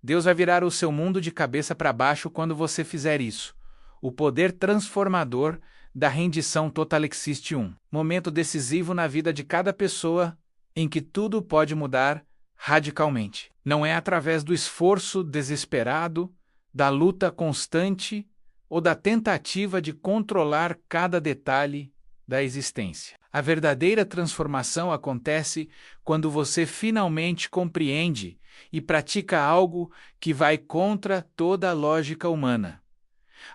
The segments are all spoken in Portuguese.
Deus vai virar o seu mundo de cabeça para baixo quando você fizer isso. O poder transformador da rendição total existe momento decisivo na vida de cada pessoa em que tudo pode mudar radicalmente. Não é através do esforço desesperado, da luta constante ou da tentativa de controlar cada detalhe da existência. A verdadeira transformação acontece quando você finalmente compreende e pratica algo que vai contra toda a lógica humana.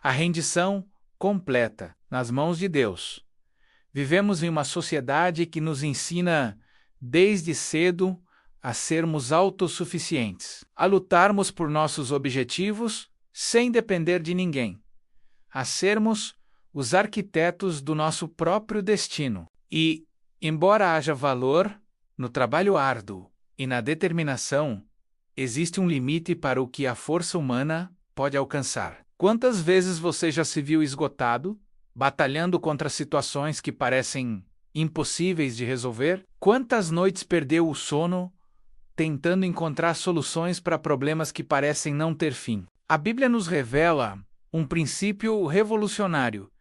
A rendição completa nas mãos de Deus. Vivemos em uma sociedade que nos ensina desde cedo a sermos autossuficientes, a lutarmos por nossos objetivos sem depender de ninguém, a sermos os arquitetos do nosso próprio destino. E, embora haja valor no trabalho árduo e na determinação, existe um limite para o que a força humana pode alcançar. Quantas vezes você já se viu esgotado, batalhando contra situações que parecem impossíveis de resolver? Quantas noites perdeu o sono tentando encontrar soluções para problemas que parecem não ter fim? A Bíblia nos revela um princípio revolucionário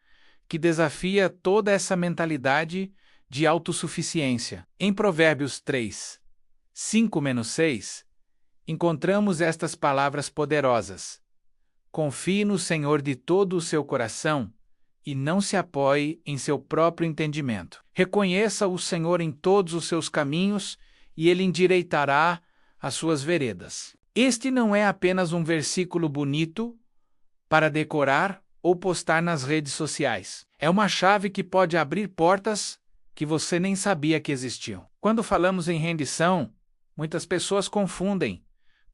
que desafia toda essa mentalidade de autossuficiência. Em Provérbios 3, 5-6, encontramos estas palavras poderosas: confie no Senhor de todo o seu coração e não se apoie em seu próprio entendimento. Reconheça o Senhor em todos os seus caminhos e Ele endireitará as suas veredas. Este não é apenas um versículo bonito para decorar ou postar nas redes sociais. É uma chave que pode abrir portas que você nem sabia que existiam. Quando falamos em rendição, muitas pessoas confundem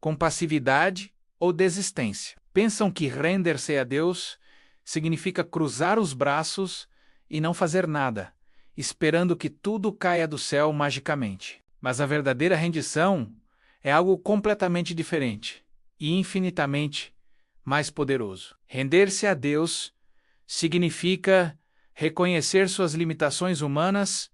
com passividade ou desistência. Pensam que render-se a Deus significa cruzar os braços e não fazer nada, esperando que tudo caia do céu magicamente. Mas a verdadeira rendição é algo completamente diferente e infinitamente mais poderoso. Render-se a Deus significa reconhecer suas limitações humanas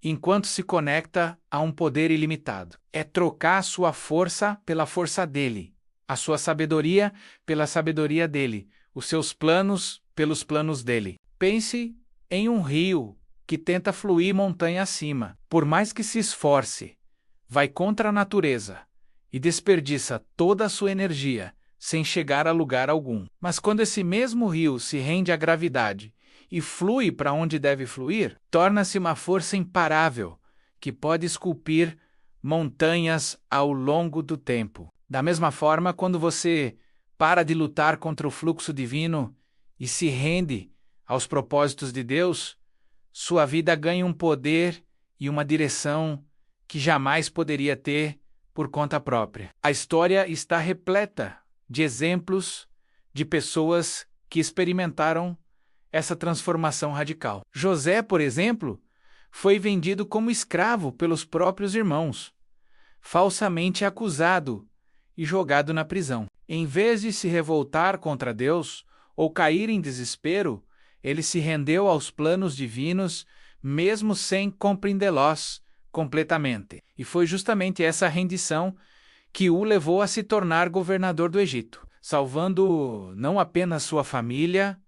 enquanto se conecta a um poder ilimitado. É trocar sua força pela força dele, a sua sabedoria pela sabedoria dele, os seus planos pelos planos dele. Pense em um rio que tenta fluir montanha acima. Por mais que se esforce, vai contra a natureza e desperdiça toda a sua energia sem chegar a lugar algum. Mas quando esse mesmo rio se rende à gravidade e flui para onde deve fluir, torna-se uma força imparável que pode esculpir montanhas ao longo do tempo. Da mesma forma, quando você para de lutar contra o fluxo divino e se rende aos propósitos de Deus, sua vida ganha um poder e uma direção que jamais poderia ter por conta própria. A história está repleta de exemplos de pessoas que experimentaram essa transformação radical. José, por exemplo, foi vendido como escravo pelos próprios irmãos, falsamente acusado e jogado na prisão. Em vez de se revoltar contra Deus ou cair em desespero, ele se rendeu aos planos divinos, mesmo sem compreendê-los completamente. E foi justamente essa rendição que o levou a se tornar governador do Egito, salvando não apenas sua família,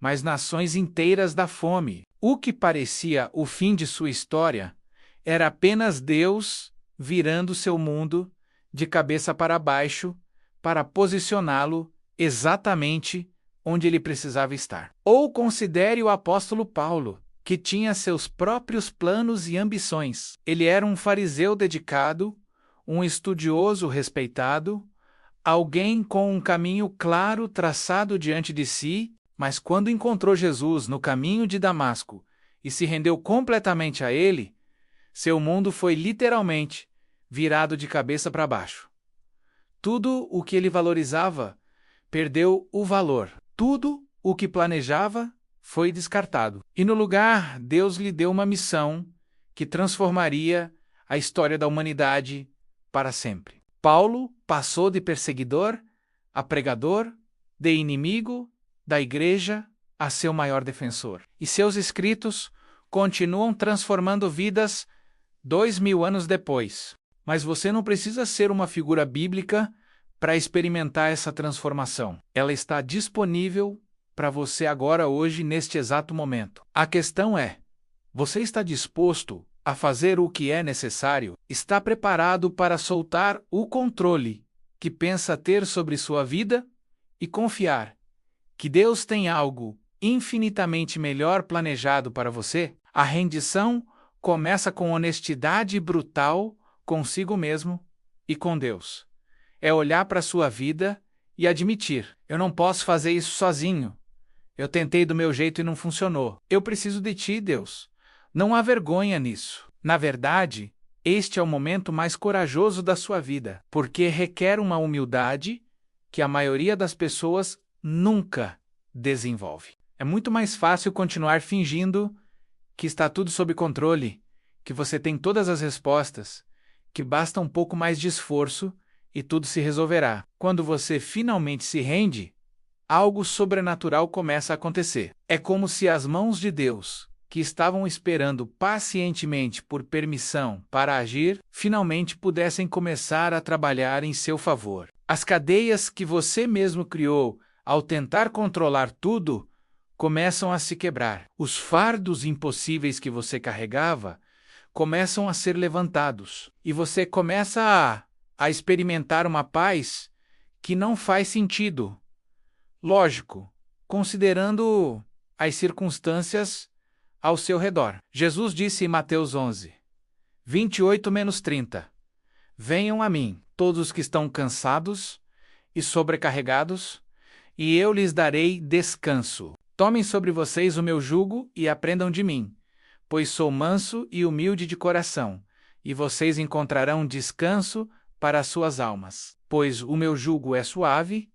mas nações inteiras da fome. O que parecia o fim de sua história era apenas Deus virando seu mundo de cabeça para baixo para posicioná-lo exatamente onde ele precisava estar. Ou considere o apóstolo Paulo, que tinha seus próprios planos e ambições. Ele era um fariseu dedicado, um estudioso respeitado, alguém com um caminho claro traçado diante de si, mas quando encontrou Jesus no caminho de Damasco e se rendeu completamente a ele, seu mundo foi literalmente virado de cabeça para baixo. Tudo o que ele valorizava perdeu o valor. Tudo o que planejava foi descartado. E no lugar, Deus lhe deu uma missão que transformaria a história da humanidade para sempre. Paulo passou de perseguidor a pregador, de inimigo da igreja a seu maior defensor. E seus escritos continuam transformando vidas 2000 anos depois. Mas você não precisa ser uma figura bíblica para experimentar essa transformação. Ela está disponível para você agora, hoje, neste exato momento. A questão é: você está disposto a fazer o que é necessário? Está preparado para soltar o controle que pensa ter sobre sua vida e confiar que Deus tem algo infinitamente melhor planejado para você? A rendição começa com honestidade brutal consigo mesmo e com Deus. É olhar para sua vida e admitir: eu não posso fazer isso sozinho. Eu tentei do meu jeito e não funcionou. Eu preciso de ti, Deus. Não há vergonha nisso. Na verdade, este é o momento mais corajoso da sua vida, porque requer uma humildade que a maioria das pessoas nunca desenvolve. É muito mais fácil continuar fingindo que está tudo sob controle, que você tem todas as respostas, que basta um pouco mais de esforço e tudo se resolverá. Quando você finalmente se rende, algo sobrenatural começa a acontecer. É como se as mãos de Deus, que estavam esperando pacientemente por permissão para agir, finalmente pudessem começar a trabalhar em seu favor. As cadeias que você mesmo criou ao tentar controlar tudo começam a se quebrar. Os fardos impossíveis que você carregava começam a ser levantados. E você começa a experimentar uma paz que não faz sentido. Lógico, considerando as circunstâncias ao seu redor. Jesus disse em Mateus 11, 28-30, venham a mim, todos os que estão cansados e sobrecarregados, e eu lhes darei descanso. Tomem sobre vocês o meu jugo e aprendam de mim, pois sou manso e humilde de coração, e vocês encontrarão descanso para as suas almas, pois o meu jugo é suave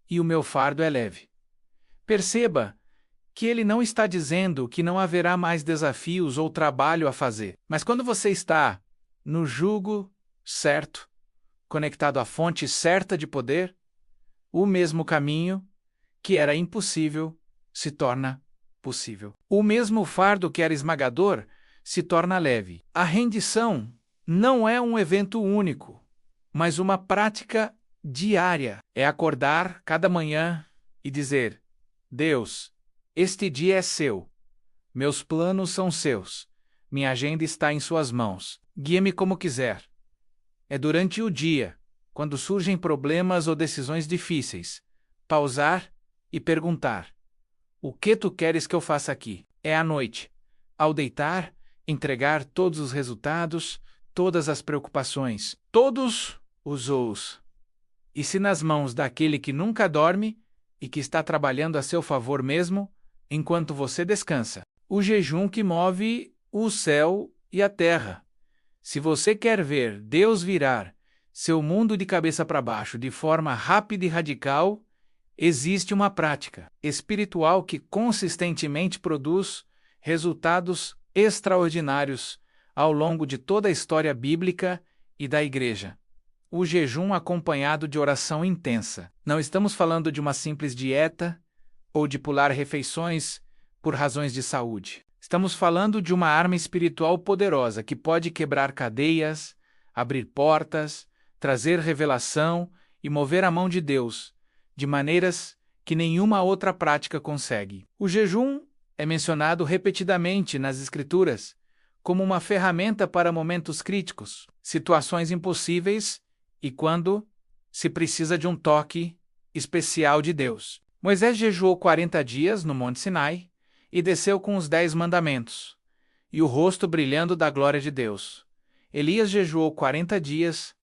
e o meu fardo é leve. Perceba que ele não está dizendo que não haverá mais desafios ou trabalho a fazer, mas quando você está no jugo certo, conectado à fonte certa de poder, o mesmo caminho que era impossível se torna possível. O mesmo fardo que era esmagador se torna leve. A rendição não é um evento único, mas uma prática diária. É acordar cada manhã e dizer: Deus, este dia é seu. Meus planos são seus. Minha agenda está em suas mãos. Guia-me como quiser. É durante o dia, quando surgem problemas ou decisões difíceis, pausar e perguntar: o que tu queres que eu faça aqui? É à noite, ao deitar, entregar todos os resultados, todas as preocupações, todos os ous. E se nas mãos daquele que nunca dorme e que está trabalhando a seu favor mesmo, enquanto você descansa. O jejum que move o céu e a terra. Se você quer ver Deus virar seu mundo de cabeça para baixo de forma rápida e radical, existe uma prática espiritual que consistentemente produz resultados extraordinários ao longo de toda a história bíblica e da Igreja. O jejum acompanhado de oração intensa. Não estamos falando de uma simples dieta ou de pular refeições por razões de saúde. Estamos falando de uma arma espiritual poderosa que pode quebrar cadeias, abrir portas, trazer revelação e mover a mão de Deus de maneiras que nenhuma outra prática consegue. O jejum é mencionado repetidamente nas Escrituras como uma ferramenta para momentos críticos, situações impossíveis e quando se precisa de um toque especial de Deus. Moisés jejuou 40 dias no Monte Sinai e desceu com os 10 mandamentos, e o rosto brilhando da glória de Deus. Elias jejuou 40 dias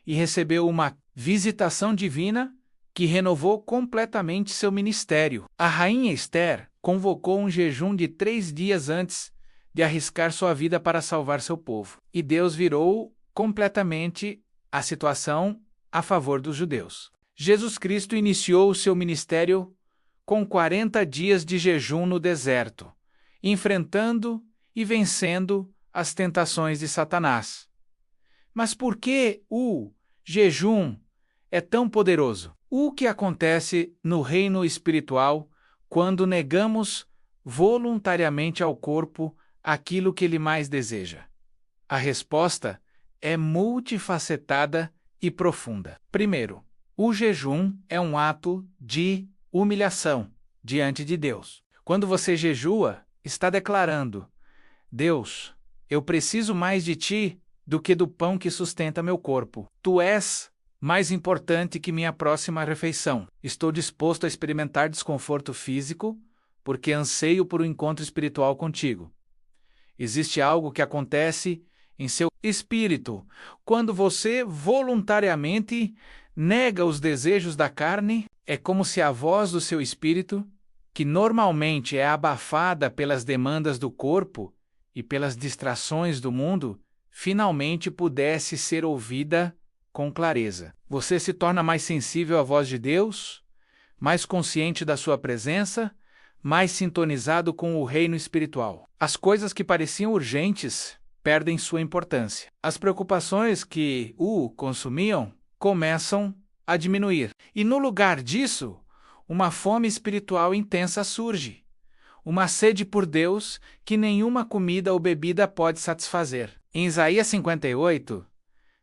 e recebeu uma visitação divina que renovou completamente seu ministério. A rainha Esther convocou um jejum de 3 dias antes de arriscar sua vida para salvar seu povo. E Deus virou completamente a situação a favor dos judeus. Jesus Cristo iniciou o seu ministério com 40 dias de jejum no deserto, enfrentando e vencendo as tentações de Satanás. Mas por que o jejum é tão poderoso? O que acontece no reino espiritual quando negamos voluntariamente ao corpo aquilo que ele mais deseja? A resposta é multifacetada e profunda. Primeiro, O jejum é um ato de humilhação diante de Deus. Quando você jejua, está declarando: Deus, eu preciso mais de ti do que do pão que sustenta meu corpo. Tu és mais importante que minha próxima refeição. Estou disposto a experimentar desconforto físico, porque anseio por um encontro espiritual contigo. Existe algo que acontece em seu espírito quando você voluntariamente nega os desejos da carne. É como se a voz do seu espírito, que normalmente é abafada pelas demandas do corpo e pelas distrações do mundo, finalmente pudesse ser ouvida com clareza. Você se torna mais sensível à voz de Deus, mais consciente da sua presença, mais sintonizado com o reino espiritual. As coisas que pareciam urgentes perdem sua importância. As preocupações que o consumiam começam a diminuir. E no lugar disso, uma fome espiritual intensa surge. Uma sede por Deus que nenhuma comida ou bebida pode satisfazer. Em Isaías 58,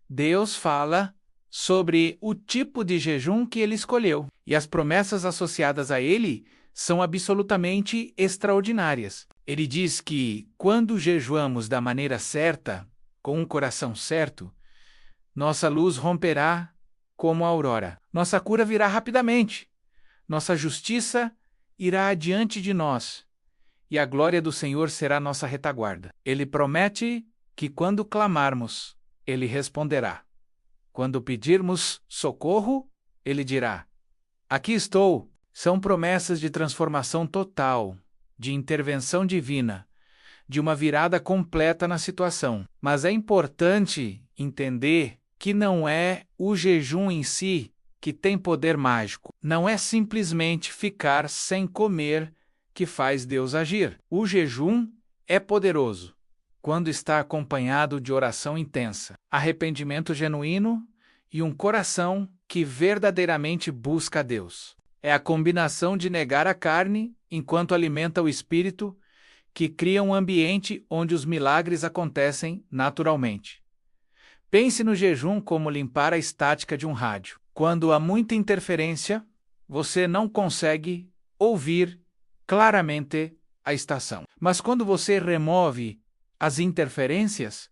Deus fala sobre o tipo de jejum que ele escolheu, e as promessas associadas a ele são absolutamente extraordinárias. Ele diz que, quando jejuamos da maneira certa, com um coração certo, nossa luz romperá como a aurora. Nossa cura virá rapidamente. Nossa justiça irá adiante de nós, e a glória do Senhor será nossa retaguarda. Ele promete que, quando clamarmos, Ele responderá. Quando pedirmos socorro, Ele dirá: aqui estou. São promessas de transformação total, de intervenção divina, de uma virada completa na situação. Mas é importante entender que não é o jejum em si que tem poder mágico. Não é simplesmente ficar sem comer que faz Deus agir. O jejum é poderoso quando está acompanhado de oração intensa, arrependimento genuíno e um coração que verdadeiramente busca a Deus. É a combinação de negar a carne enquanto alimenta o espírito que cria um ambiente onde os milagres acontecem naturalmente. Pense no jejum como limpar a estática de um rádio. Quando há muita interferência, você não consegue ouvir claramente a estação. Mas quando você remove as interferências,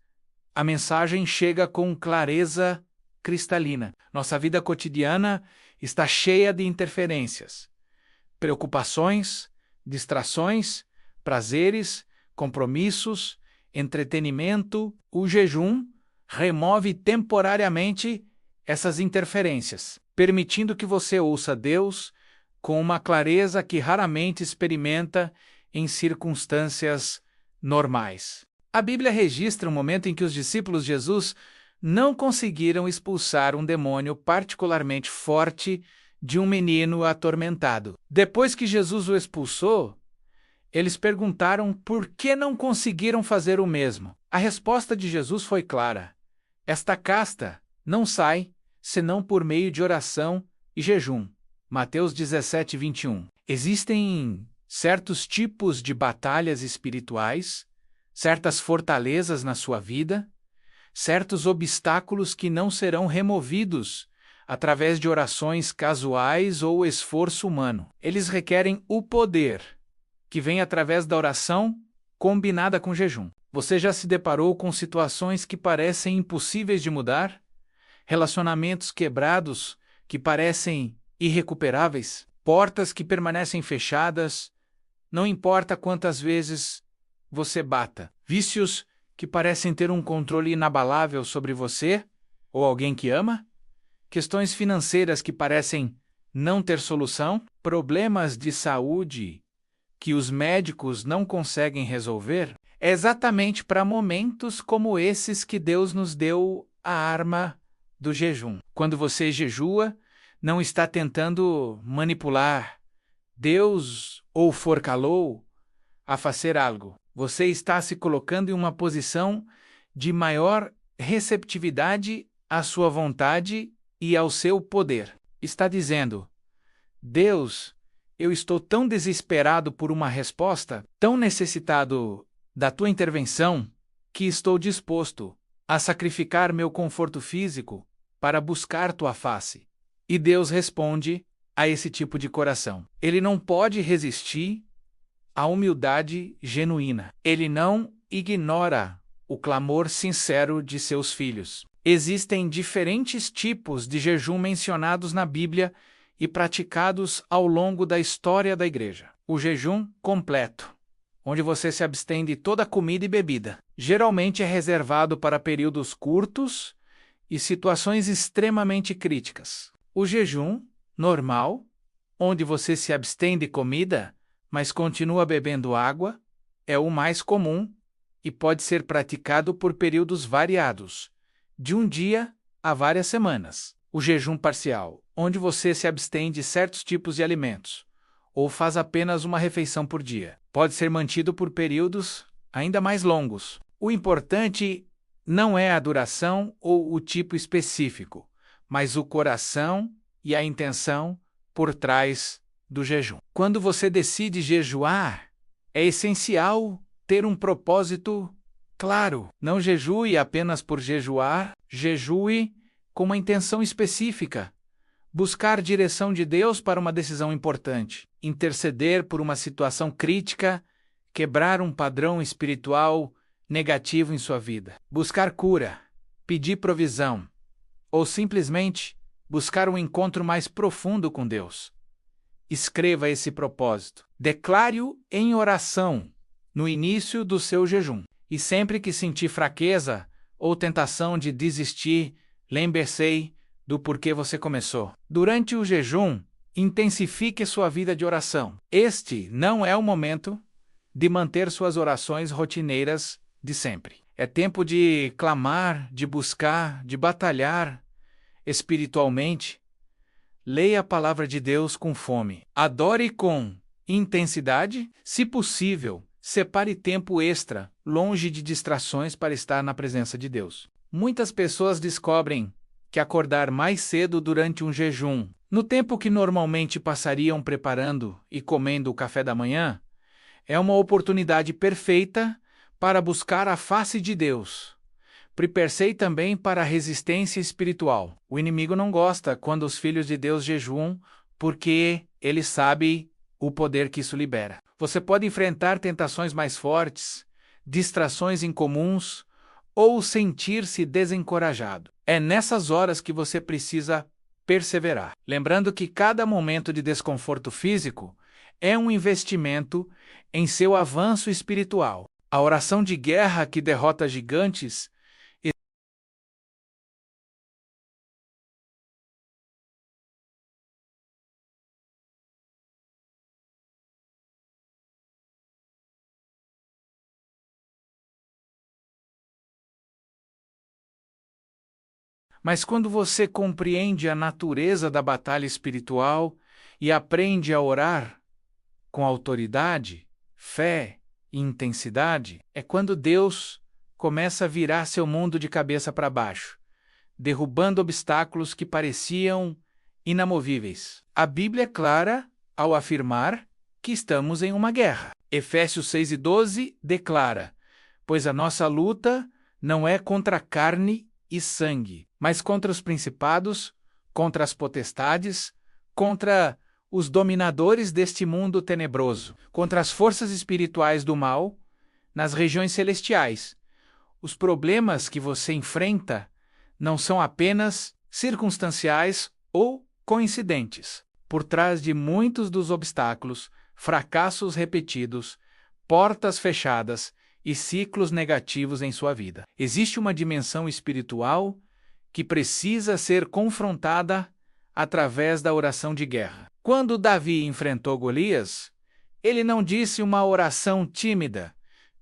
a mensagem chega com clareza cristalina. Nossa vida cotidiana está cheia de interferências, preocupações, distrações, prazeres, compromissos, entretenimento. O jejum remove temporariamente essas interferências, permitindo que você ouça Deus com uma clareza que raramente experimenta em circunstâncias normais. A Bíblia registra um momento em que os discípulos de Jesus não conseguiram expulsar um demônio particularmente forte de um menino atormentado. Depois que Jesus o expulsou, eles perguntaram por que não conseguiram fazer o mesmo. A resposta de Jesus foi clara: esta casta não sai senão por meio de oração e jejum. Mateus 17, 21. Existem certos tipos de batalhas espirituais, certas fortalezas na sua vida, certos obstáculos que não serão removidos através de orações casuais ou esforço humano. Eles requerem o poder que vem através da oração combinada com jejum. Você já se deparou com situações que parecem impossíveis de mudar? Relacionamentos quebrados que parecem irrecuperáveis? Portas que permanecem fechadas, não importa quantas vezes você bata? Vícios que parecem ter um controle inabalável sobre você ou alguém que ama? Questões financeiras que parecem não ter solução? Problemas de saúde que os médicos não conseguem resolver? É exatamente para momentos como esses que Deus nos deu a arma do jejum. Quando você jejua, não está tentando manipular Deus ou forcá-lo a fazer algo. Você está se colocando em uma posição de maior receptividade à sua vontade e ao seu poder. Está dizendo: Deus, eu estou tão desesperado por uma resposta, tão necessitado da tua intervenção, que estou disposto a sacrificar meu conforto físico para buscar tua face. E Deus responde a esse tipo de coração. Ele não pode resistir à humildade genuína. Ele não ignora o clamor sincero de seus filhos. Existem diferentes tipos de jejum mencionados na Bíblia e praticados ao longo da história da igreja. O jejum completo, onde você se abstém de toda comida e bebida, geralmente é reservado para períodos curtos e situações extremamente críticas. O jejum normal, onde você se abstém de comida, mas continua bebendo água, é o mais comum e pode ser praticado por períodos variados, de um dia a várias semanas. O jejum parcial, onde você se abstém de certos tipos de alimentos, ou faz apenas uma refeição por dia, pode ser mantido por períodos ainda mais longos. O importante não é a duração ou o tipo específico, mas o coração e a intenção por trás do jejum. Quando você decide jejuar, é essencial ter um propósito claro. Não jejue apenas por jejuar, jejue com uma intenção específica. Buscar direção de Deus para uma decisão importante, interceder por uma situação crítica, quebrar um padrão espiritual negativo em sua vida, buscar cura, pedir provisão, ou simplesmente buscar um encontro mais profundo com Deus. Escreva esse propósito. Declare-o em oração no início do seu jejum. E sempre que sentir fraqueza ou tentação de desistir, lembre-se do porquê você começou. Durante o jejum, intensifique sua vida de oração. Este não é o momento de manter suas orações rotineiras de sempre. É tempo de clamar, de buscar, de batalhar espiritualmente. Leia a palavra de Deus com fome. Adore com intensidade. Se possível, separe tempo extra, longe de distrações para estar na presença de Deus. Muitas pessoas descobrem que acordar mais cedo durante um jejum, no tempo que normalmente passariam preparando e comendo o café da manhã, é uma oportunidade perfeita para buscar a face de Deus. Prepare-se também para a resistência espiritual. O inimigo não gosta quando os filhos de Deus jejuam, porque ele sabe o poder que isso libera. Você pode enfrentar tentações mais fortes, distrações incomuns, ou sentir-se desencorajado. É nessas horas que você precisa perseverar. Lembrando que cada momento de desconforto físico é um investimento em seu avanço espiritual. A oração de guerra que derrota gigantes Mas quando você compreende a natureza da batalha espiritual e aprende a orar com autoridade, fé e intensidade, é quando Deus começa a virar seu mundo de cabeça para baixo, derrubando obstáculos que pareciam inamovíveis. A Bíblia é clara ao afirmar que estamos em uma guerra. Efésios 6:12 declara: pois a nossa luta não é contra carne e sangue, mas contra os principados, contra as potestades, contra os dominadores deste mundo tenebroso, contra as forças espirituais do mal nas regiões celestiais. Os problemas que você enfrenta não são apenas circunstanciais ou coincidentes. Por trás de muitos dos obstáculos, fracassos repetidos, portas fechadas e ciclos negativos em sua vida, existe uma dimensão espiritual que precisa ser confrontada através da oração de guerra. Quando Davi enfrentou Golias, ele não disse uma oração tímida,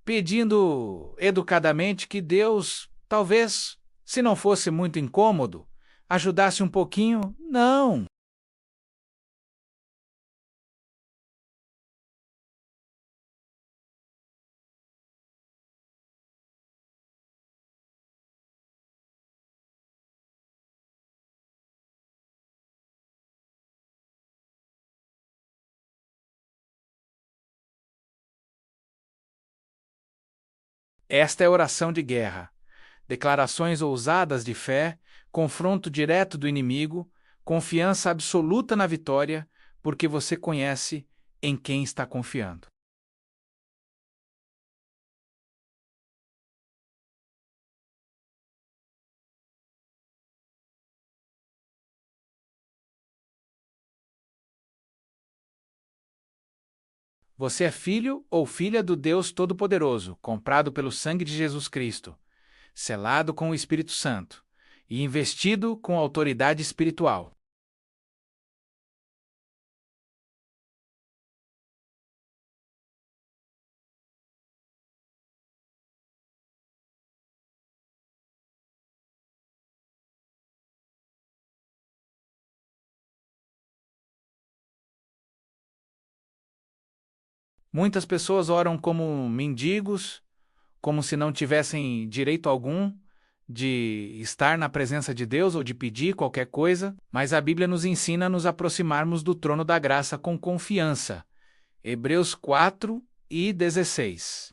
pedindo educadamente que Deus, talvez, se não fosse muito incômodo, ajudasse um pouquinho. Não! Esta é a oração de guerra. Declarações ousadas de fé, confronto direto do inimigo, Confiança absoluta na vitória, porque você conhece em quem está confiando. Você é filho ou filha do Deus Todo-Poderoso, comprado pelo sangue de Jesus Cristo, selado com o Espírito Santo e investido com autoridade espiritual. Muitas pessoas oram como mendigos, como se não tivessem direito algum de estar na presença de Deus ou de pedir qualquer coisa, mas a Bíblia nos ensina a nos aproximarmos do trono da graça com confiança. Hebreus 4:16.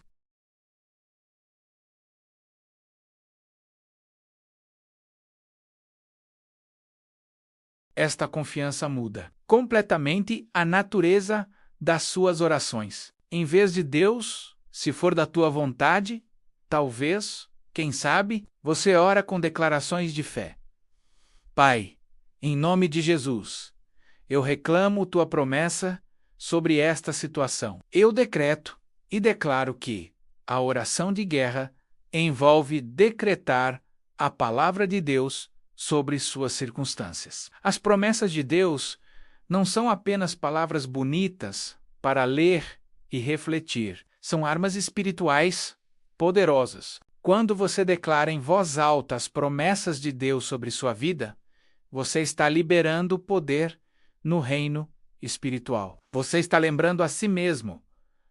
Esta confiança muda completamente a natureza das suas orações. Em vez de Deus, se for da tua vontade, talvez, quem sabe, você ora com declarações de fé. Pai, em nome de Jesus, eu reclamo tua promessa sobre esta situação. Eu decreto e declaro que a oração de guerra envolve decretar a palavra de Deus sobre suas circunstâncias. As promessas de Deus não são apenas palavras bonitas para ler e refletir. São armas espirituais poderosas. Quando você declara em voz alta as promessas de Deus sobre sua vida, você está liberando poder no reino espiritual. Você está lembrando a si mesmo,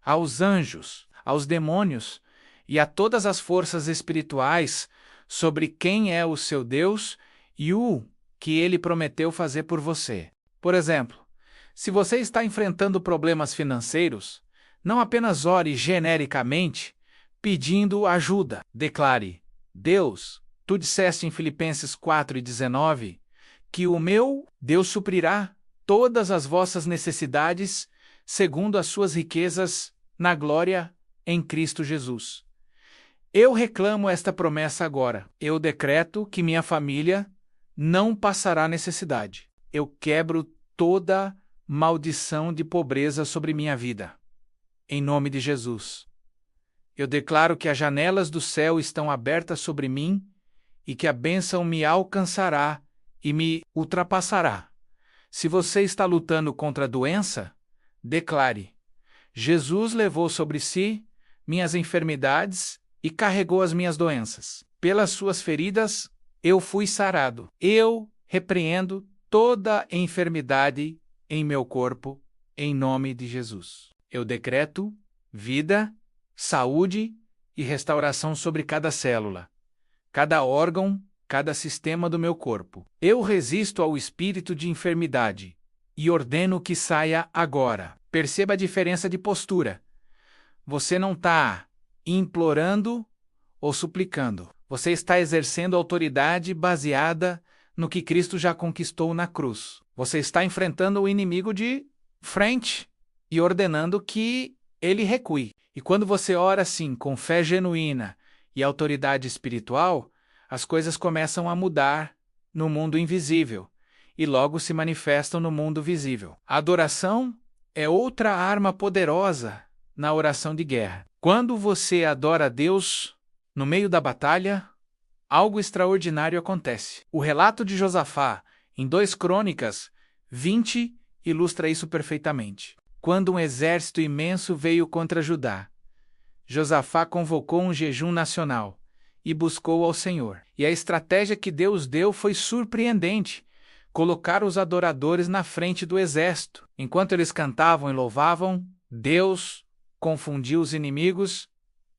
aos anjos, aos demônios e a todas as forças espirituais sobre quem é o seu Deus e o que ele prometeu fazer por você. Por exemplo, se você está enfrentando problemas financeiros, não apenas ore genericamente, pedindo ajuda. Declare: Deus, tu disseste em Filipenses 4:19 que o meu Deus suprirá todas as vossas necessidades segundo as suas riquezas na glória em Cristo Jesus. Eu reclamo esta promessa agora. Eu decreto que minha família não passará necessidade. Eu quebro toda maldição de pobreza sobre minha vida. Em nome de Jesus. Eu declaro que as janelas do céu estão abertas sobre mim e que a bênção me alcançará e me ultrapassará. Se você está lutando contra a doença, declare: Jesus levou sobre si minhas enfermidades e carregou as minhas doenças. Pelas suas feridas, eu fui sarado. Eu repreendo toda enfermidade em meu corpo, em nome de Jesus. Eu decreto vida, saúde e restauração sobre cada célula, cada órgão, cada sistema do meu corpo. Eu resisto ao espírito de enfermidade e ordeno que saia agora. Perceba a diferença de postura. Você não está implorando ou suplicando. Você está exercendo autoridade baseada no que Cristo já conquistou na cruz. Você está enfrentando o inimigo de frente e ordenando que ele recue. E quando você ora assim, com fé genuína e autoridade espiritual, as coisas começam a mudar no mundo invisível e logo se manifestam no mundo visível. A adoração é outra arma poderosa na oração de guerra. Quando você adora a Deus no meio da batalha, algo extraordinário acontece. O relato de Josafá, em 2 Crônicas 20, ilustra isso perfeitamente. Quando um exército imenso veio contra Judá, Josafá convocou um jejum nacional e buscou ao Senhor. E a estratégia que Deus deu foi surpreendente: colocar os adoradores na frente do exército. Enquanto eles cantavam e louvavam, Deus confundiu os inimigos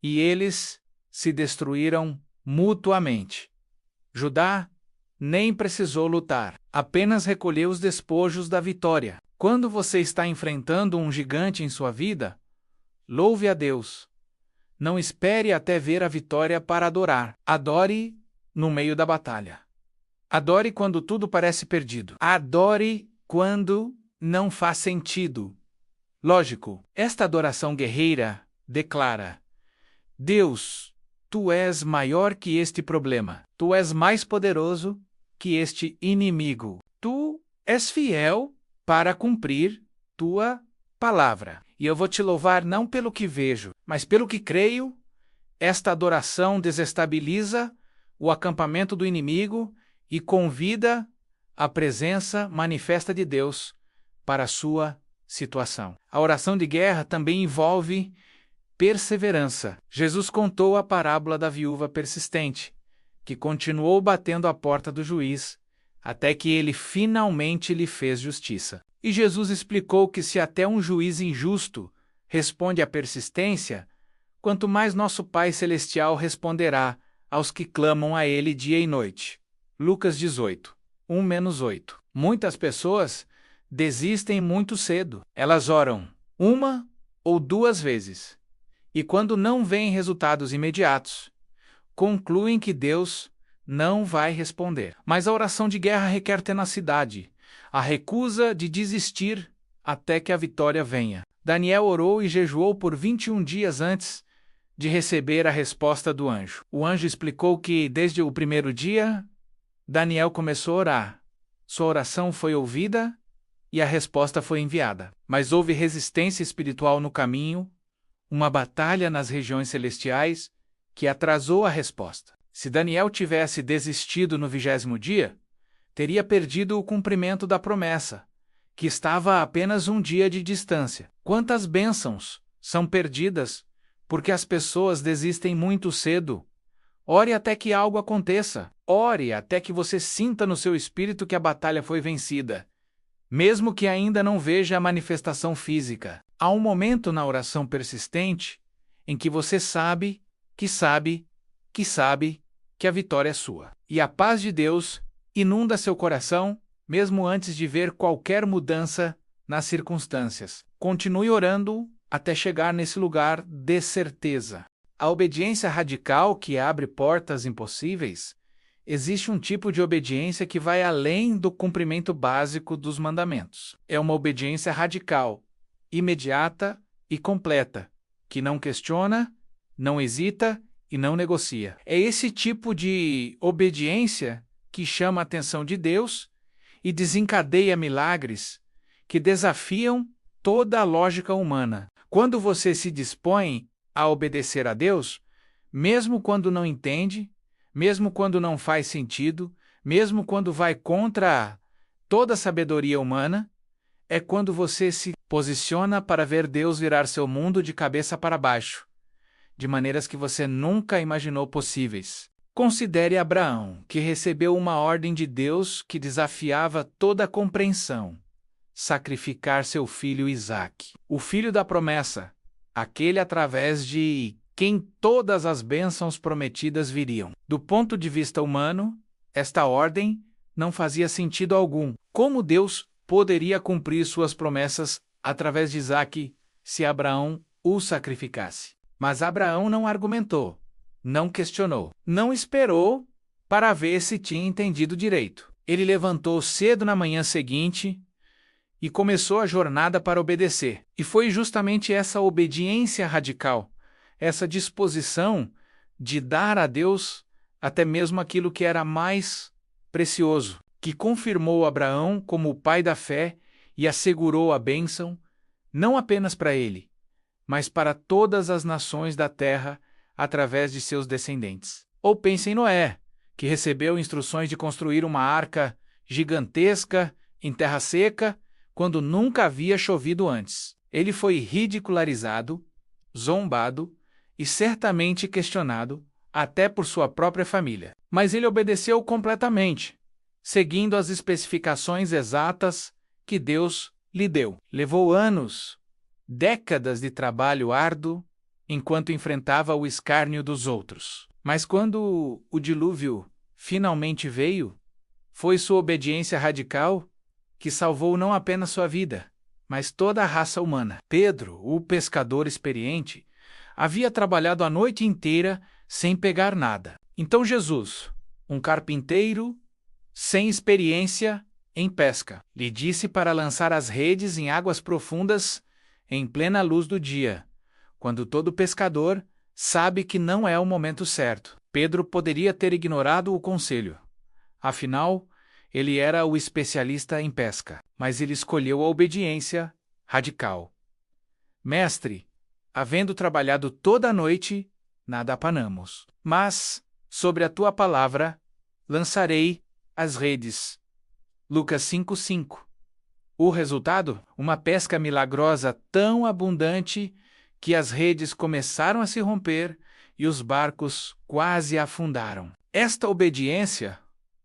e eles se destruíram mutuamente. Judá nem precisou lutar, apenas recolheu os despojos da vitória. Quando você está enfrentando um gigante em sua vida, louve a Deus. Não espere até ver a vitória para adorar. Adore no meio da batalha. Adore quando tudo parece perdido. Adore quando não faz sentido. Lógico, esta adoração guerreira declara: Deus, tu és maior que este problema. Tu és mais poderoso que este inimigo. Tu és fiel para cumprir tua palavra. E eu vou te louvar não pelo que vejo, mas pelo que creio. Esta adoração desestabiliza o acampamento do inimigo e convida a presença manifesta de Deus para a sua situação. A oração de guerra também envolve perseverança. Jesus contou a parábola da viúva persistente, que continuou batendo à porta do juiz, até que ele finalmente lhe fez justiça. E Jesus explicou que se até um juiz injusto responde à persistência, quanto mais nosso Pai Celestial responderá aos que clamam a Ele dia e noite. Lucas 18, 1-8. Muitas pessoas desistem muito cedo. Elas oram 1 ou 2 vezes. E quando não veem resultados imediatos, concluem que Deus não vai responder. Mas a oração de guerra requer tenacidade, a recusa de desistir até que a vitória venha. Daniel orou e jejuou por 21 dias antes de receber a resposta do anjo. O anjo explicou que, desde o primeiro dia, Daniel começou a orar. Sua oração foi ouvida e a resposta foi enviada. Mas houve resistência espiritual no caminho, uma batalha nas regiões celestiais que atrasou a resposta. Se Daniel tivesse desistido no 20º dia, teria perdido o cumprimento da promessa, que estava a apenas um dia de distância. Quantas bênçãos são perdidas porque as pessoas desistem muito cedo? Ore até que algo aconteça. Ore até que você sinta no seu espírito que a batalha foi vencida, mesmo que ainda não veja a manifestação física. Há um momento na oração persistente em que você sabe que a vitória é sua. E a paz de Deus inunda seu coração, mesmo antes de ver qualquer mudança nas circunstâncias. Continue orando até chegar nesse lugar de certeza. A obediência radical que abre portas impossíveis. Existe um tipo de obediência que vai além do cumprimento básico dos mandamentos. É uma obediência radical, imediata e completa, que não questiona, não hesita e não negocia. É esse tipo de obediência que chama a atenção de Deus e desencadeia milagres que desafiam toda a lógica humana. Quando você se dispõe a obedecer a Deus, mesmo quando não entende, mesmo quando não faz sentido, mesmo quando vai contra toda a sabedoria humana, é quando você se posiciona para ver Deus virar seu mundo de cabeça para baixo, de maneiras que você nunca imaginou possíveis. Considere Abraão, que recebeu uma ordem de Deus que desafiava toda a compreensão: sacrificar seu filho Isaque, o filho da promessa, aquele através de quem todas as bênçãos prometidas viriam. Do ponto de vista humano, esta ordem não fazia sentido algum. Como Deus poderia cumprir suas promessas através de Isaque se Abraão o sacrificasse? Mas Abraão não argumentou, não questionou, não esperou para ver se tinha entendido direito. Ele levantou cedo na manhã seguinte e começou a jornada para obedecer. E foi justamente essa obediência radical, essa disposição de dar a Deus até mesmo aquilo que era mais precioso, que confirmou Abraão como o pai da fé e assegurou a bênção, não apenas para ele, mas para todas as nações da terra através de seus descendentes. Ou pense em Noé, que recebeu instruções de construir uma arca gigantesca em terra seca, quando nunca havia chovido antes. Ele foi ridicularizado, zombado e certamente questionado, até por sua própria família. Mas ele obedeceu completamente, seguindo as especificações exatas que Deus lhe deu. Levou anos, décadas de trabalho árduo, enquanto enfrentava o escárnio dos outros. Mas quando o dilúvio finalmente veio, foi sua obediência radical que salvou não apenas sua vida, mas toda a raça humana. Pedro, o pescador experiente, havia trabalhado a noite inteira sem pegar nada. Então Jesus, um carpinteiro sem experiência em pesca. Lhe disse para lançar as redes em águas profundas em plena luz do dia, quando todo pescador sabe que não é o momento certo. Pedro poderia ter ignorado o conselho. Afinal, ele era o especialista em pesca, mas ele escolheu a obediência radical. Mestre, havendo trabalhado toda a noite, nada apanamos. Mas, sobre a tua palavra, lançarei as redes. Lucas 5:5. O resultado? Uma pesca milagrosa tão abundante que as redes começaram a se romper e os barcos quase afundaram. Esta obediência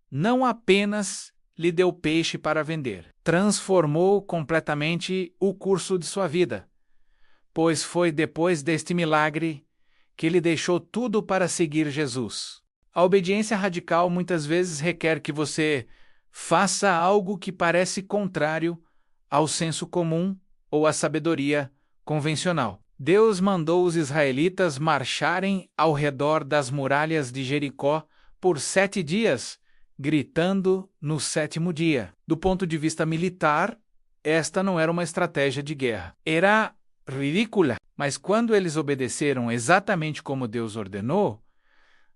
não apenas lhe deu peixe para vender, transformou completamente o curso de sua vida, pois foi depois deste milagre que ele deixou tudo para seguir Jesus. A obediência radical muitas vezes requer que você faça algo que parece contrário ao senso comum ou à sabedoria convencional. Deus mandou os israelitas marcharem ao redor das muralhas de Jericó por 7 dias, gritando no 7º dia. Do ponto de vista militar, esta não era uma estratégia de guerra. Era ridícula, mas quando eles obedeceram exatamente como Deus ordenou,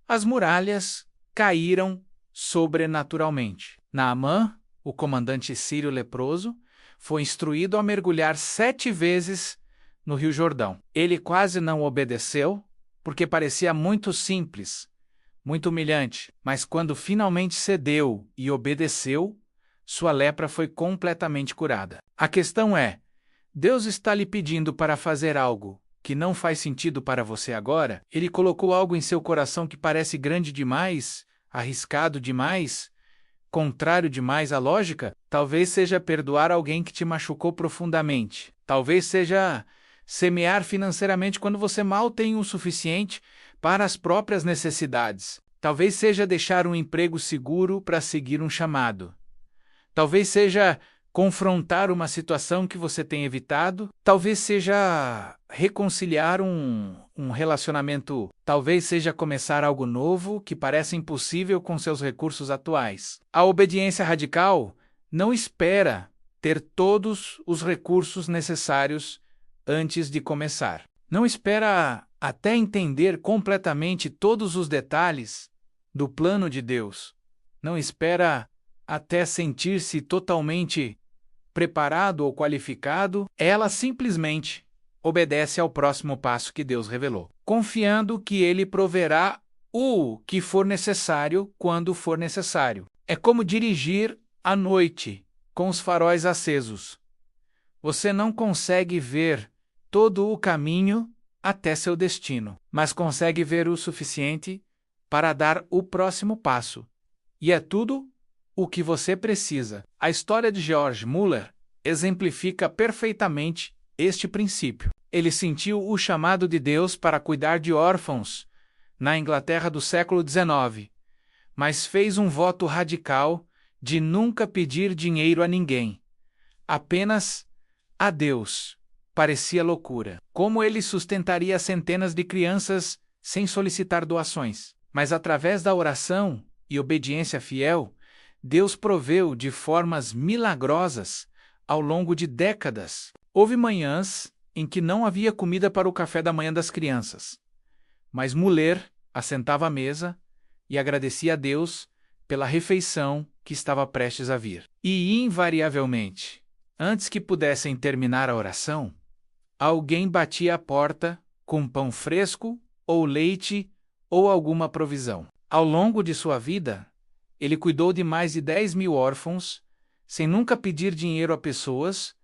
as muralhas caíram sobrenaturalmente. Naamã, o comandante sírio leproso, foi instruído a mergulhar 7 vezes no Rio Jordão. Ele quase não obedeceu, porque parecia muito simples, muito humilhante, mas quando finalmente cedeu e obedeceu, sua lepra foi completamente curada. A questão é, Deus está lhe pedindo para fazer algo que não faz sentido para você agora? Ele colocou algo em seu coração que parece grande demais, arriscado demais, contrário demais à lógica? Talvez seja perdoar alguém que te machucou profundamente. Talvez seja semear financeiramente quando você mal tem o suficiente para as próprias necessidades. Talvez seja deixar um emprego seguro para seguir um chamado. Talvez seja confrontar uma situação que você tem evitado. Talvez seja reconciliar um relacionamento. Talvez seja começar algo novo que parece impossível com seus recursos atuais. A obediência radical não espera ter todos os recursos necessários antes de começar. Não espera até entender completamente todos os detalhes do plano de Deus. Não espera até sentir-se totalmente preparado ou qualificado. Ela simplesmente obedece ao próximo passo que Deus revelou, confiando que Ele proverá o que for necessário quando for necessário. É como dirigir à noite com os faróis acesos. Você não consegue ver todo o caminho até seu destino, mas consegue ver o suficiente para dar o próximo passo. E é tudo o que você precisa. A história de George Muller exemplifica perfeitamente este princípio. Ele sentiu o chamado de Deus para cuidar de órfãos na Inglaterra do século XIX, mas fez um voto radical de nunca pedir dinheiro a ninguém, apenas a Deus. Parecia loucura. Como ele sustentaria centenas de crianças sem solicitar doações? Mas através da oração e obediência fiel, Deus proveu de formas milagrosas ao longo de décadas. Houve manhãs em que não havia comida para o café da manhã das crianças, mas Muller assentava à mesa e agradecia a Deus pela refeição que estava prestes a vir. E, invariavelmente, antes que pudessem terminar a oração, alguém batia a porta com pão fresco, ou leite, ou alguma provisão. Ao longo de sua vida, ele cuidou de mais de 10.000 órfãos, sem nunca pedir dinheiro a pessoas,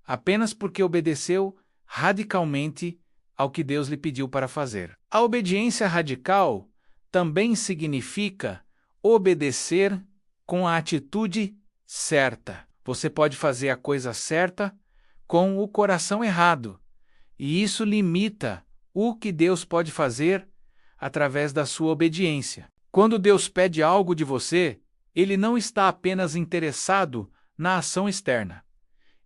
apenas porque obedeceu radicalmente ao que Deus lhe pediu para fazer. A obediência radical também significa obedecer com a atitude certa. Você pode fazer a coisa certa com o coração errado, e isso limita o que Deus pode fazer através da sua obediência. Quando Deus pede algo de você, Ele não está apenas interessado na ação externa.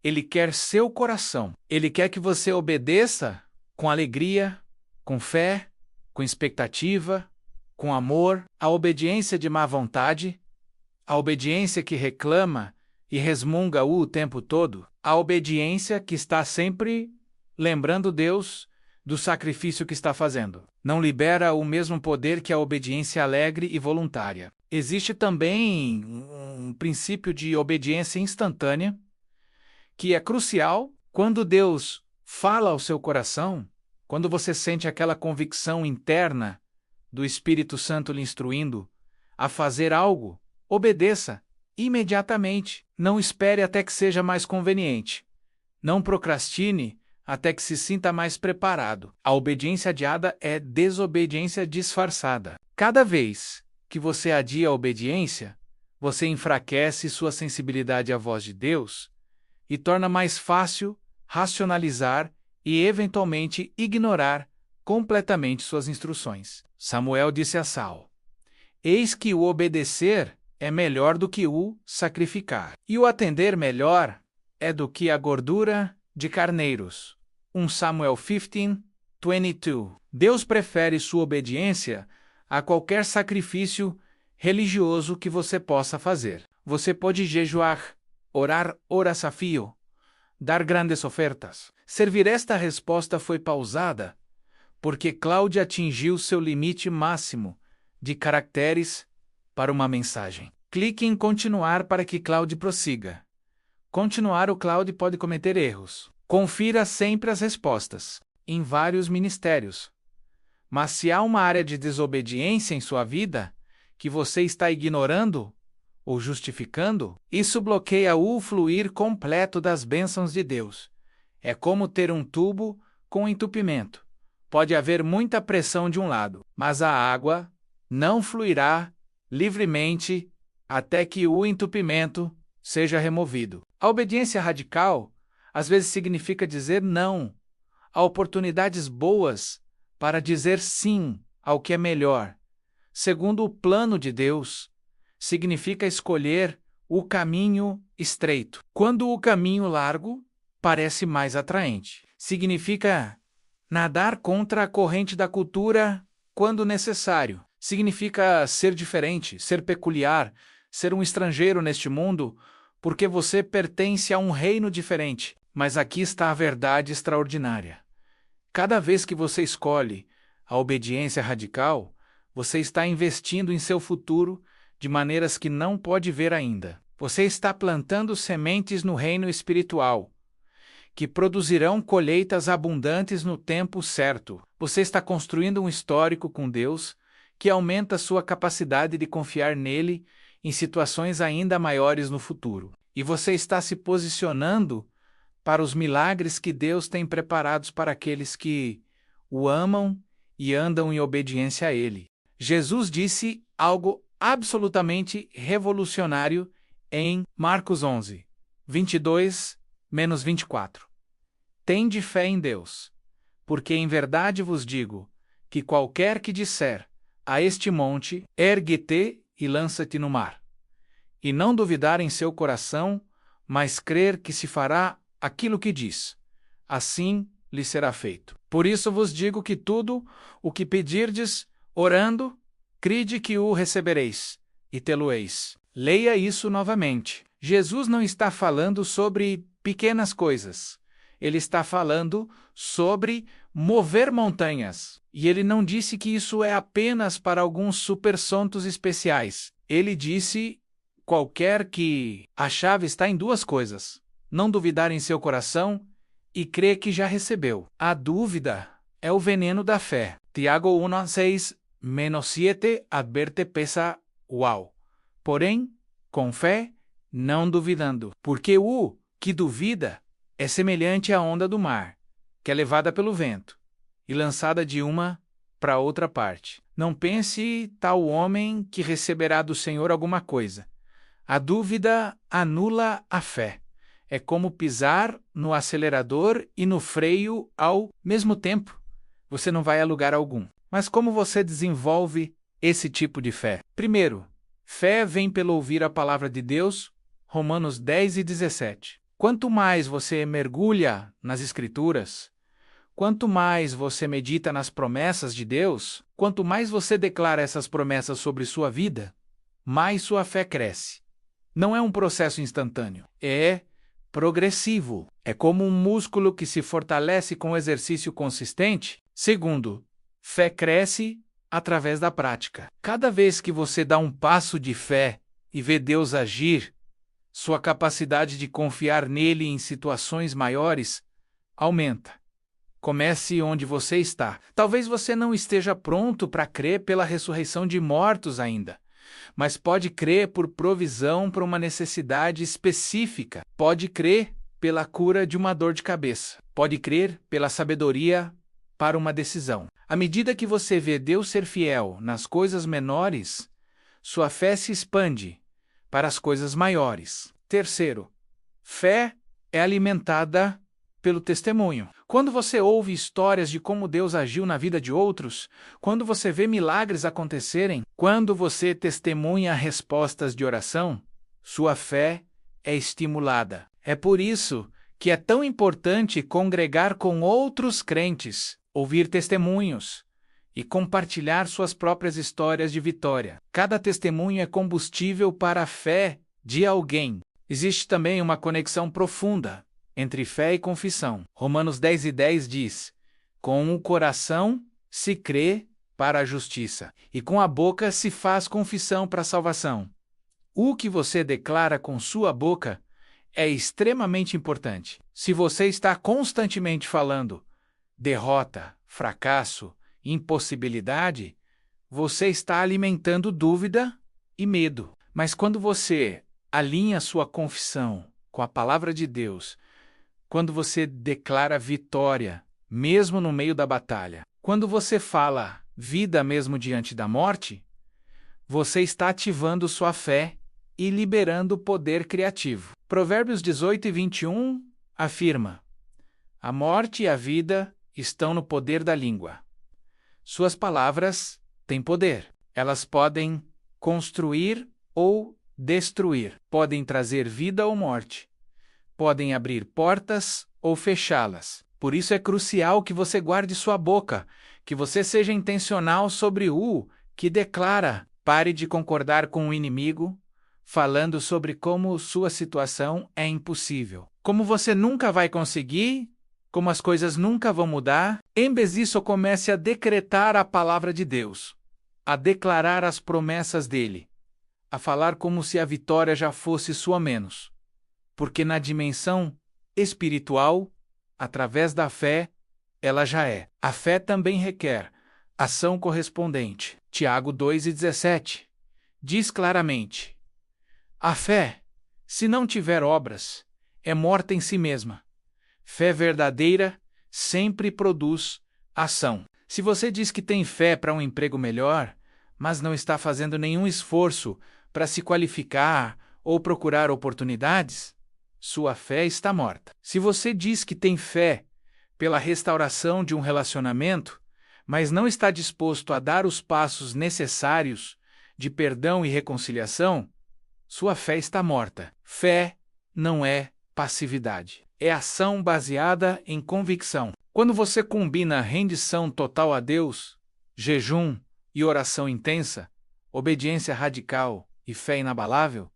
Ele quer seu coração. Ele quer que você obedeça com alegria, com fé, com expectativa, com amor. A obediência de má vontade A obediência que reclama e resmunga o tempo todo, a obediência que está sempre lembrando Deus do sacrifício que está fazendo. Não libera o mesmo poder que a obediência alegre e voluntária. Existe também um princípio de obediência instantânea, que é crucial quando Deus fala ao seu coração, quando você sente aquela convicção interna do Espírito Santo lhe instruindo a fazer algo, obedeça imediatamente. Não espere até que seja mais conveniente. Não procrastine até que se sinta mais preparado. A obediência adiada é desobediência disfarçada. Cada vez que você adia a obediência, você enfraquece sua sensibilidade à voz de Deus e torna mais fácil racionalizar e, eventualmente, ignorar completamente suas instruções. Samuel disse a Saul: "Eis que o obedecer é melhor do que o sacrificar, e o atender melhor é do que a gordura de carneiros." 1 Samuel 15:22. Deus prefere sua obediência a qualquer sacrifício religioso que você possa fazer. Você pode jejuar, orar horas a fio, dar grandes ofertas. Servir. Esta resposta foi pausada porque Cláudia atingiu seu limite máximo de caracteres para uma mensagem. Clique em continuar para que Cláudia prossiga. Continuar. O Cláudia pode cometer erros. Confira sempre as respostas, em vários ministérios. Mas se há uma área de desobediência em sua vida que você está ignorando ou justificando, isso bloqueia o fluir completo das bênçãos de Deus. É como ter um tubo com entupimento. Pode haver muita pressão de um lado, mas a água não fluirá livremente até que o entupimento seja removido. A obediência radical às vezes significa dizer não a oportunidades boas para dizer sim ao que é melhor. Segundo o plano de Deus, significa escolher o caminho estreito, quando o caminho largo parece mais atraente. Significa nadar contra a corrente da cultura quando necessário. Significa ser diferente, ser peculiar, ser um estrangeiro neste mundo, porque você pertence a um reino diferente. Mas aqui está a verdade extraordinária. Cada vez que você escolhe a obediência radical, você está investindo em seu futuro de maneiras que não pode ver ainda. Você está plantando sementes no reino espiritual, que produzirão colheitas abundantes no tempo certo. Você está construindo um histórico com Deus que aumenta sua capacidade de confiar nele em situações ainda maiores no futuro. E você está se posicionando para os milagres que Deus tem preparados para aqueles que o amam e andam em obediência a Ele. Jesus disse algo absolutamente revolucionário em Marcos 11, 22-24. Tende fé em Deus, porque em verdade vos digo que qualquer que disser a este monte, ergue-te e lança-te no mar, e não duvidar em seu coração, mas crer que se fará aquilo que diz, assim lhe será feito. Por isso vos digo que tudo o que pedirdes, orando, cride que o recebereis, e tê-lo-eis. Leia isso novamente. Jesus não está falando sobre pequenas coisas. Ele está falando sobre mover montanhas. E ele não disse que isso é apenas para alguns supersontos especiais. Ele disse qualquer que a chave está em duas coisas: não duvidar em seu coração e crer que já recebeu. A dúvida é o veneno da fé. Tiago 1:6-7 adverte pesa uau. Porém, com fé, não duvidando. Porque o que duvida é semelhante à onda do mar, que é levada pelo vento e lançada de uma para outra parte. Não pense tal homem que receberá do Senhor alguma coisa. A dúvida anula a fé. É como pisar no acelerador e no freio ao mesmo tempo. Você não vai a lugar algum. Mas como você desenvolve esse tipo de fé? Primeiro, fé vem pelo ouvir a palavra de Deus, Romanos 10:17. Quanto mais você mergulha nas Escrituras, quanto mais você medita nas promessas de Deus, quanto mais você declara essas promessas sobre sua vida, mais sua fé cresce. Não é um processo instantâneo, é progressivo. É como um músculo que se fortalece com exercício consistente. Segundo, fé cresce através da prática. Cada vez que você dá um passo de fé e vê Deus agir, sua capacidade de confiar nele em situações maiores aumenta. Comece onde você está. Talvez você não esteja pronto para crer pela ressurreição de mortos ainda, mas pode crer por provisão para uma necessidade específica. Pode crer pela cura de uma dor de cabeça. Pode crer pela sabedoria para uma decisão. À medida que você vê Deus ser fiel nas coisas menores, sua fé se expande para as coisas maiores. Terceiro, fé é alimentada pelo testemunho. Quando você ouve histórias de como Deus agiu na vida de outros, quando você vê milagres acontecerem, quando você testemunha respostas de oração, sua fé é estimulada. É por isso que é tão importante congregar com outros crentes, ouvir testemunhos e compartilhar suas próprias histórias de vitória. Cada testemunho é combustível para a fé de alguém. Existe também uma conexão profunda entre fé e confissão. Romanos 10:10 diz: com o coração se crê para a justiça, e com a boca se faz confissão para a salvação. O que você declara com sua boca é extremamente importante. Se você está constantemente falando derrota, fracasso, impossibilidade, você está alimentando dúvida e medo. Mas quando você alinha sua confissão com a palavra de Deus, quando você declara vitória, mesmo no meio da batalha, quando você fala vida mesmo diante da morte, você está ativando sua fé e liberando poder criativo. Provérbios 18:21 afirma: a morte e a vida estão no poder da língua. Suas palavras têm poder. Elas podem construir ou destruir, podem trazer vida ou morte, podem abrir portas ou fechá-las. Por isso é crucial que você guarde sua boca, que você seja intencional sobre o que declara. Pare de concordar com o inimigo, falando sobre como sua situação é impossível, como você nunca vai conseguir, como as coisas nunca vão mudar. Em vez disso, comece a decretar a palavra de Deus, a declarar as promessas dele, a falar como se a vitória já fosse sua menos. Porque na dimensão espiritual, através da fé, ela já é. A fé também requer ação correspondente. Tiago 2:17 diz claramente: a fé, se não tiver obras, é morta em si mesma. Fé verdadeira sempre produz ação. Se você diz que tem fé para um emprego melhor, mas não está fazendo nenhum esforço para se qualificar ou procurar oportunidades, sua fé está morta. Se você diz que tem fé pela restauração de um relacionamento, mas não está disposto a dar os passos necessários de perdão e reconciliação, sua fé está morta. Fé não é passividade. É ação baseada em convicção. Quando você combina rendição total a Deus, jejum e oração intensa, obediência radical e fé inabalável,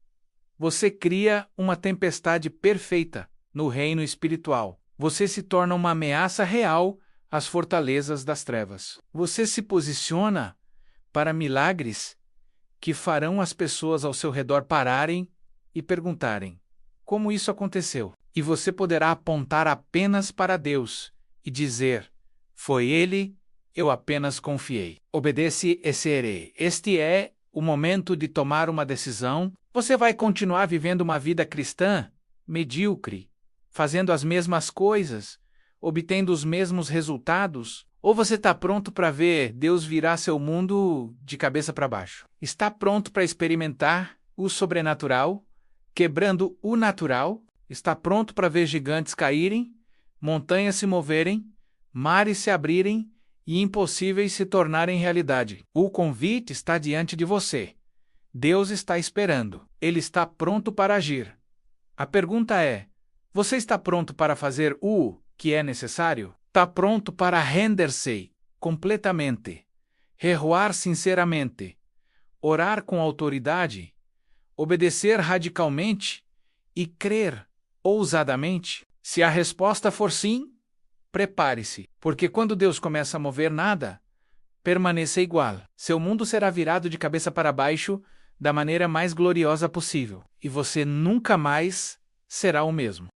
você cria uma tempestade perfeita no reino espiritual. Você se torna uma ameaça real às fortalezas das trevas. Você se posiciona para milagres que farão as pessoas ao seu redor pararem e perguntarem: como isso aconteceu? E você poderá apontar apenas para Deus e dizer: foi Ele, eu apenas confiei. Obedece e serei. Este é o momento de tomar uma decisão. Você vai continuar vivendo uma vida cristã medíocre, fazendo as mesmas coisas, obtendo os mesmos resultados? Ou você está pronto para ver Deus virar seu mundo de cabeça para baixo? Está pronto para experimentar o sobrenatural, quebrando o natural? Está pronto para ver gigantes caírem, montanhas se moverem, mares se abrirem e impossíveis se tornarem realidade? O convite está diante de você. Deus está esperando. Ele está pronto para agir. A pergunta é: você está pronto para fazer o que é necessário? Está pronto para render-se completamente, recuar sinceramente, orar com autoridade, obedecer radicalmente e crer ousadamente? Se a resposta for sim, prepare-se, porque quando Deus começa a mover nada, permaneça igual. Seu mundo será virado de cabeça para baixo da maneira mais gloriosa possível, e você nunca mais será o mesmo.